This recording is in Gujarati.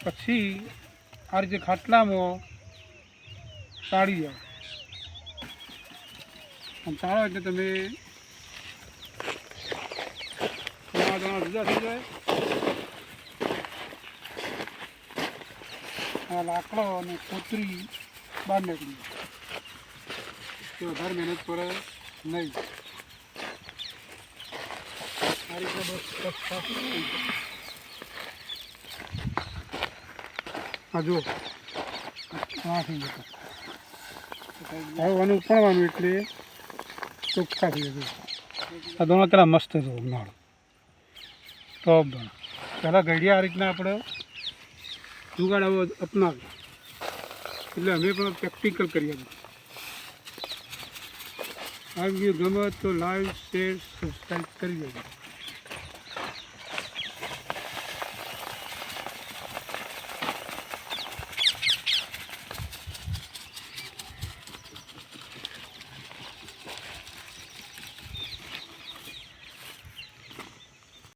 પછી આ રીતે ખાટલામાં ચાળી જાઓ અને ચાળો એટલે તમે દાણા જુદા થઈ જાય. આ લાકડો અને કોતરી બહાર નીકળી જાય, વધારે મહેનત પડે નહીં. આ રીતે બસ સાફ થઈ જાય. આ જુઓ આ થઈ જતો. હવે આનું ઉપાડવાનું એટલે ચોખ્ખા થઈ જતું. આ દોણા પેલા મસ્ત જો ઉનાળો ટોપ દોણા. પહેલાં ઘડિયા આ રીતના આપણે જુગાડ આવો અપનાવ્યો એટલે અમે પણ પ્રેક્ટિકલ કરી આપીએ. આ વિડીયો ગમે તો લાઈક શેર સબસ્ક્રાઈબ કરી દેજો.